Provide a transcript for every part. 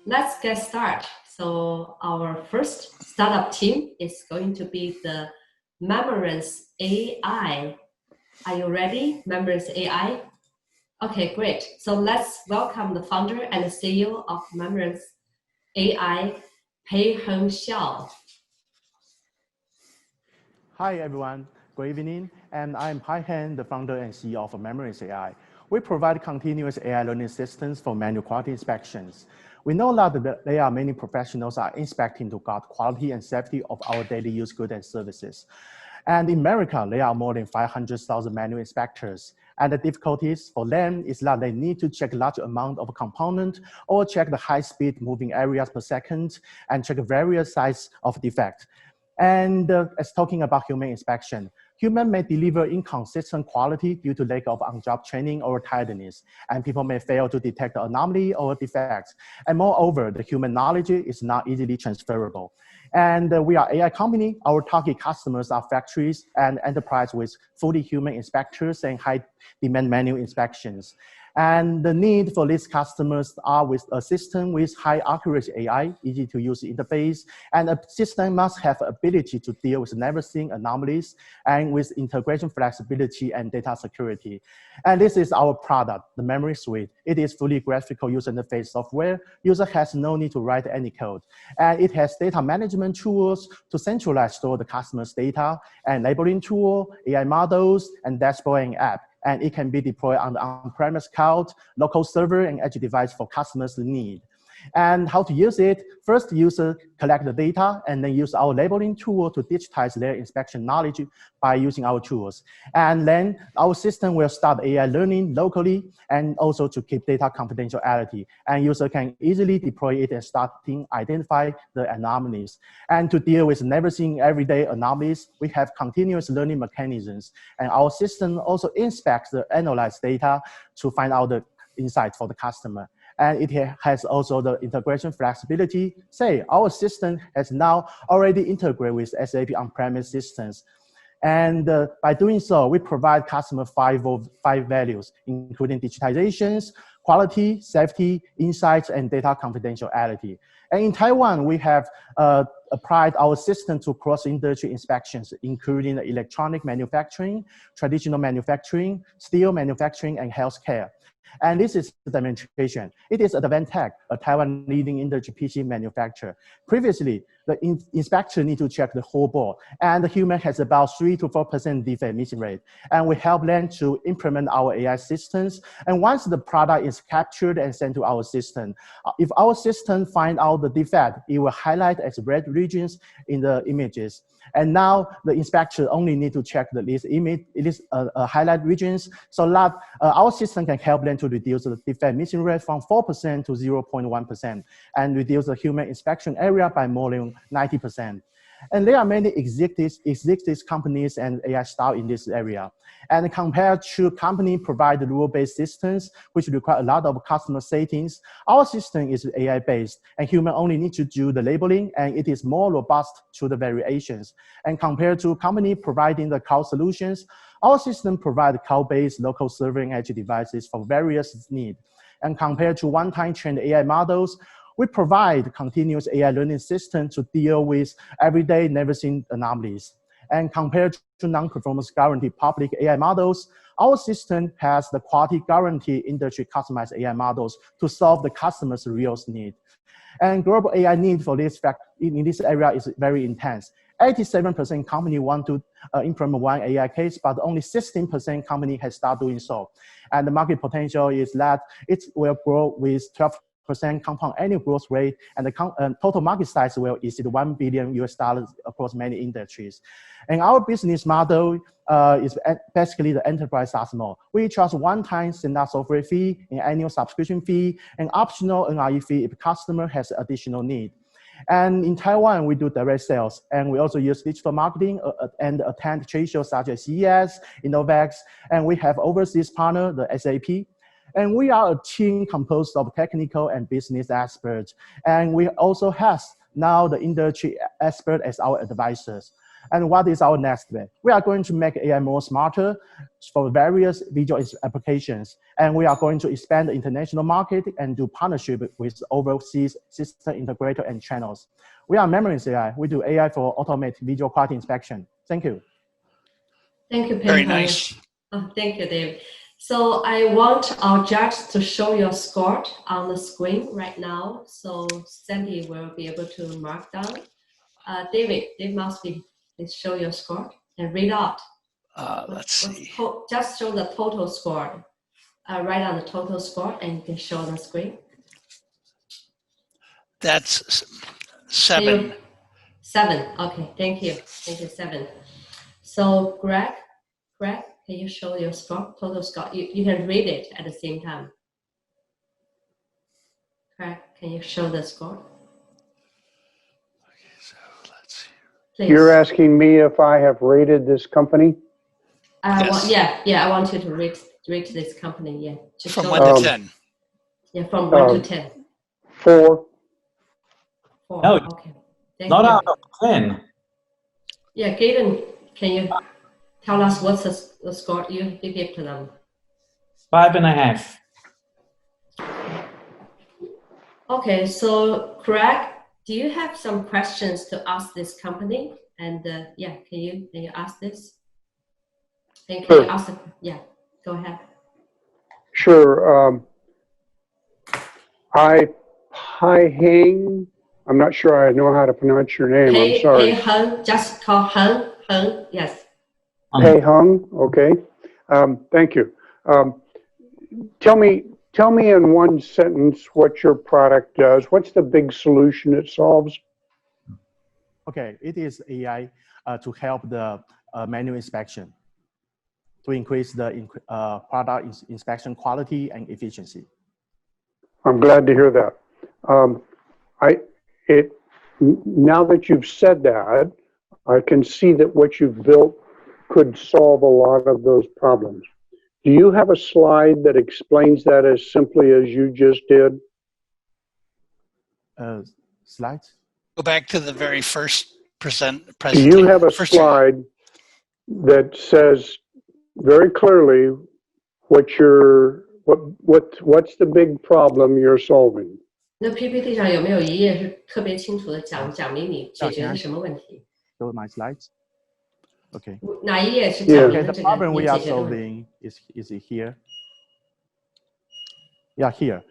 let's get started. So our first startup team is going to be the Memorence AI. Are you ready, Memorence AI? Okay, great. So let's welcome the founder and the CEO of Memorence AI, Pei-Heng Xiao. Hi everyone, good evening, and I'm Pei-Heng, the founder and CEO of Memorence AI. We provide continuous AI learning systems for manual quality inspections. We know that there are many professionals are inspecting to guard quality and safety of our daily use goods and services. And in America, there are more than 500,000 manual inspectors. And the difficulties for them is that they need to check large amount of component or check the high speed moving areas per second and check various size of defect. And as talking about human inspection, human may deliver inconsistent quality due to lack of on-job training or tiredness, and people may fail to detect anomaly or defects. And moreover, the human knowledge is not easily transferable. And we are AI company. Our target customers are factories and enterprise with fully human inspectors and high demand manual inspections. And the need for these customers are with a system with high accuracy AI, easy to use interface, and a system must have ability to deal with never-seen anomalies and with integration flexibility and data security. And this is our product, the Memory Suite. It is fully graphical user interface software. User has no need to write any code. And it has data management tools to centralize store the customer's data, and labeling tool, AI models, and dashboard and app. And it can be deployed on the on-premise cloud, local server, and edge device for customers' need. And how to use it? First, user collect the data and then use our labeling tool to digitize their inspection knowledge by using our tools. And then our system will start AI learning locally and also to keep data confidentiality. And user can easily deploy it and starting identify the anomalies. And to deal with never seen everyday anomalies, we have continuous learning mechanisms. And our system also inspects the analyzed data to find out the insights for the customer. And it has also the integration flexibility. Say, our system has now already integrated with SAP on-premise systems. And by doing so, we provide customer five values, including digitizations, quality, safety, insights, and data confidentiality. And in Taiwan, we have applied our system to cross-industry inspections, including electronic manufacturing, traditional manufacturing, steel manufacturing, and healthcare. And this is the demonstration. It is Advantech, a Taiwan leading industry PC manufacturer. Previously, the inspector need to check the whole board, and the human has about 3 to 4% defect missing rate. And we help them to implement our AI systems. And once the product is captured and sent to our system, if our system find out the defect, it will highlight as red regions in the images. And now the inspector only need to check these highlight regions, so that our system can help them to reduce the defect missing rate from 4% to 0.1% and reduce the human inspection area by more than 90%. And there are many existing companies and AI startups in this area. And compared to company provide rule-based systems, which require a lot of customer settings, our system is AI-based, and human only need to do the labeling, and it is more robust to the variations. And compared to company providing the cloud solutions, our system provides cloud-based local server and edge devices for various needs. And compared to one-time trained AI models, we provide continuous AI learning system to deal with everyday never-seen anomalies. And compared to non-performance guarantee public AI models, our system has the quality guarantee industry customized AI models to solve the customer's real need. And global AI need for this in this area is very intense. 87% company want to implement one AI case, but only 16% company has started doing so. And the market potential is that it will grow with 12% compound annual growth rate, and the total market size will exceed $1 billion across many industries. And our business model is basically the enterprise SaaS model. We charge one-time standard software fee, an annual subscription fee, and optional NRE fee if customer has additional need. And in Taiwan, we do direct sales, and we also use digital marketing and attend trade shows such as CES, Innovex, and we have overseas partner, the SAP. And we are a team composed of technical and business experts. And we also have now the industry expert as our advisors. And what is our next step? We are going to make AI more smarter for various visual applications. And we are going to expand the international market and do partnership with overseas system integrator and channels. We are Memorence AI. We do AI for automate visual quality inspection. Thank you. Thank you, Peng. Very nice. Oh, thank you, Dave. So I want our judge to show your score on the screen right now. So Sandy will be able to mark down. David must be, please show your score and read out. Let's see. Just show the total score. Write on the total score and you can show on the screen. That's 7. 7, okay, thank you. Thank you, 7. So Greg, can you show your score, total score? You can read it at the same time. Greg, can you show the score? Okay, so let's see. Please. You're asking me if I have rated this company? Yes. Yeah, I want you to rate this company, yeah. Just From show 1 the- to 10. Yeah, from 1 to 10. 4. 4, No, okay. Thank Not you. out of 10. Yeah, Gaten, can you tell us what's the score you give to them? 5.5. Okay, so Craig, do you have some questions to ask this company? And yeah, can you ask this? And can you Sure. ask? Yeah, go ahead. Sure. Hai Heng. I'm not sure I know how to pronounce your name. I'm sorry. Hey Heng, just call Heng. Yes. Hey Hung. Okay. Thank you. Tell me in one sentence what your product does. What's the big solution it solves? Okay, it is AI to help the manual inspection to increase the product inspection quality and efficiency. I'm glad to hear that. Now that you've said that, I can see that what you've built could solve a lot of those problems. Do you have a slide that explains that as simply as you just did? Slides? Go back to the very first presentation. Do you have a slide that says very clearly what's the big problem you're solving? 那 PPT 上有没有一页是特别清楚的讲明你解决的是什么问题？ Show my slides. Okay. 哪一页是讲明 Okay, 的 the 这个 problem 你 we are 解决的问题？ solving is here. Yeah, here.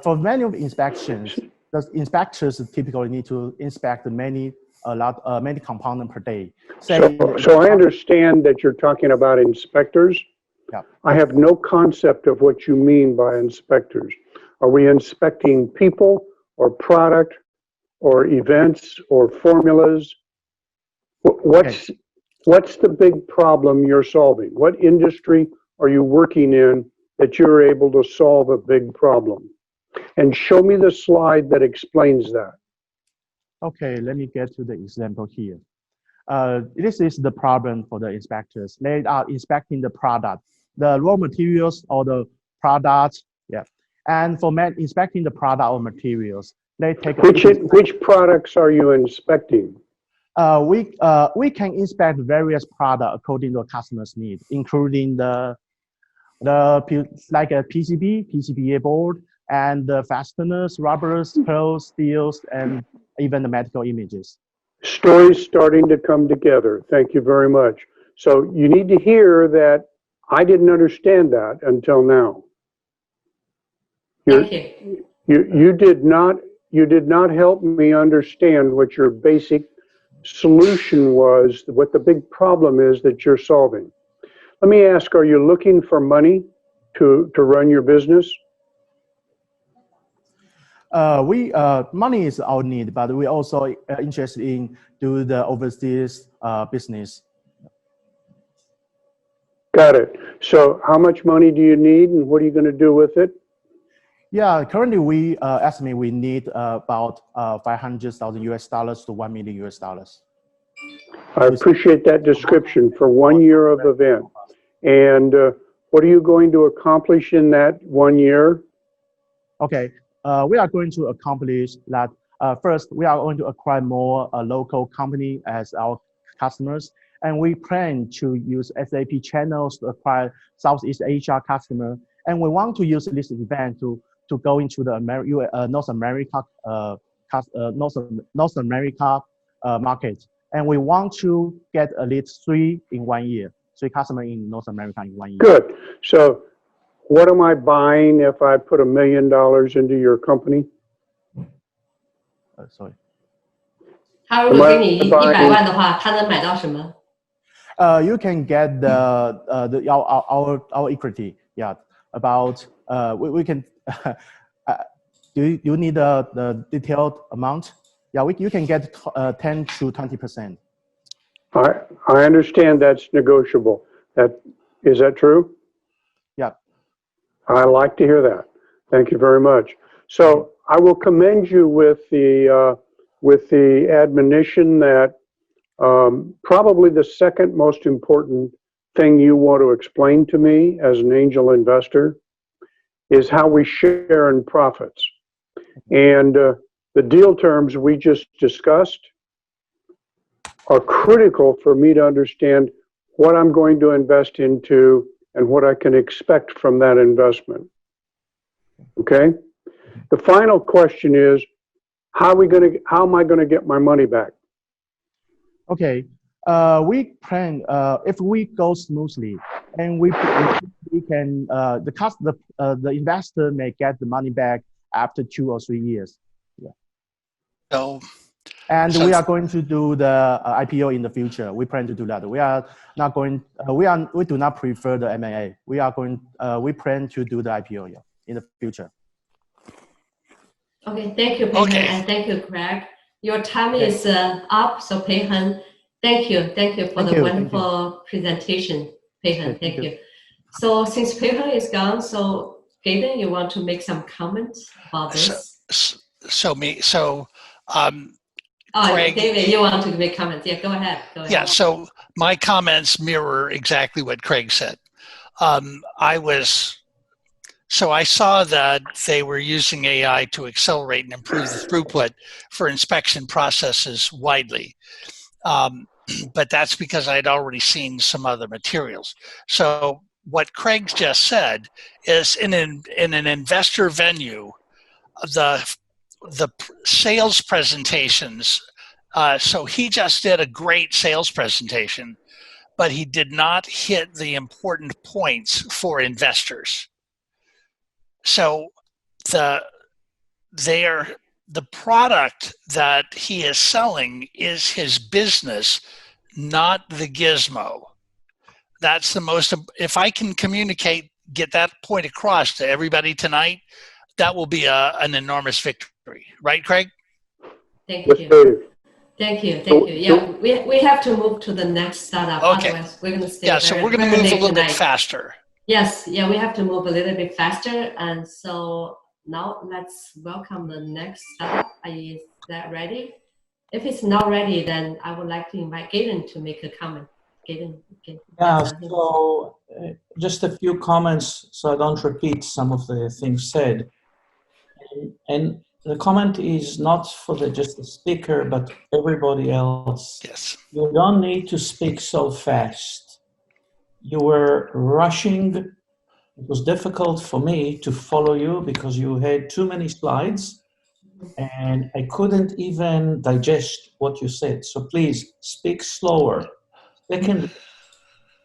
For manual inspections, the inspectors typically need to inspect many components per day. So I understand that you're talking about inspectors. Yeah. I have no concept of what you mean by inspectors. Are we inspecting people or product or events or formulas? What's the big problem you're solving? What industry are you working in that you're able to solve a big problem? And show me the slide that explains that. Okay, let me get to the example here. This is the problem for the inspectors. They are inspecting the product, the raw materials or the products. Yeah. And for inspecting the product or materials, they take which products are you inspecting? We can inspect various products according to customer's need, including like a PCBA board, and the fasteners, rubbers, pearls, steels, and even the medical images. Stories starting to come together. Thank you very much. So you need to hear that I didn't understand that until now. Thank you. You did not help me understand what your basic solution was, what the big problem is that you're solving. Let me ask, are you looking for money to run your business? Money is our need, but we also interested in do the overseas business. Got it. So how much money do you need and what are you going to do with it? Yeah, currently we estimate we need about 500,000 US dollars to 1 million US dollars. I appreciate that description for 1 year of event. And what are you going to accomplish in that 1 year? Okay, we are going to accomplish that. First, we are going to acquire more local company as our customers. And we plan to use SAP channels to acquire Southeast Asia customer. And we want to use this event to go into the North America North America market. And we want to get at least 3 in 1 year, 3 customers in North America in 1 year. Good. So what am I buying if I put $1 million into your company? Sorry. 他如果给你100万的话，他能买到什么？ You can get our equity. Yeah, about we can. Do you need the detailed amount? Yeah, you can get 10 to 20%. I understand that's negotiable. Is that true? Yeah. I like to hear that. Thank you very much. So I will commend you with the admonition that probably the second most important thing you want to explain to me as an angel investor is how we share in profits. And the deal terms we just discussed are critical for me to understand what I'm going to invest into and what I can expect from that investment. Okay? The final question is, how am I going to get my money back? Okay. We plan if we go smoothly, and we can the investor may get the money back after 2 or 3 years. Yeah. So, and we are going to do the IPO in the future. We plan to do that. We are not going. We do not prefer the M&A. We are going. We plan to do the IPO in the future. Okay, thank you, Pei-Heng, and thank you, Craig. Your time is up, so Pei-Heng, thank you for the wonderful presentation, Pei-Heng. Thank you. So since Pei-Heng is gone, so Gaden, you want to make some comments about this? Craig, David, you want to make comments? Yeah, go ahead. Yeah, so my comments mirror exactly what Craig said. I saw that they were using AI to accelerate and improve the throughput for inspection processes widely. But that's because I'd already seen some other materials. So what Craig just said is in an investor venue, the sales presentations, so he just did a great sales presentation, but he did not hit the important points for investors. So the product that he is selling is his business, not the gizmo. That's the most, if I can get that point across to everybody tonight, that will be an enormous victory. Right, Craig? Thank you. Thank you. Yeah, we have to move to the next startup. Okay. Otherwise, we're going to stay so we're going to move a little bit faster. Yes, yeah, we have to move a little bit faster. And so now let's welcome the next startup. Is that ready? If it's not ready, then I would like to invite Gaden to make a comment. Gaden. Yeah, so just a few comments so I don't repeat some of the things said. And the comment is not for just the speaker, but everybody else. Yes. You don't need to speak so fast. You were rushing. It was difficult for me to follow you because you had too many slides and I couldn't even digest what you said. So please speak slower. Second,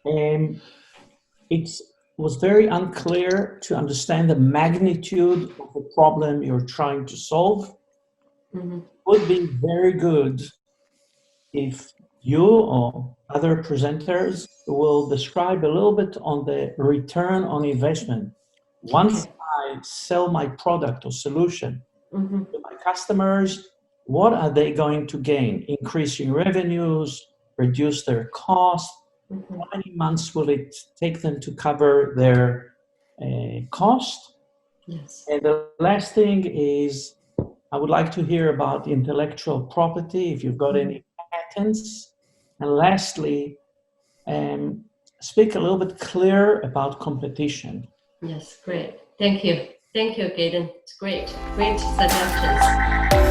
it was very unclear to understand the magnitude of the problem you're trying to solve. It would be very good if you or other presenters will describe a little bit on the return on investment. Once I sell my product or solution to my customers, what are they going to gain? Increasing revenues, reduce their cost? How many months will it take them to cover their cost? Yes. And the last thing is, I would like to hear about intellectual property, if you've got any patents. And lastly, speak a little bit clear about competition. Yes, great. Thank you. Thank you, Gaden. It's great. Great suggestions.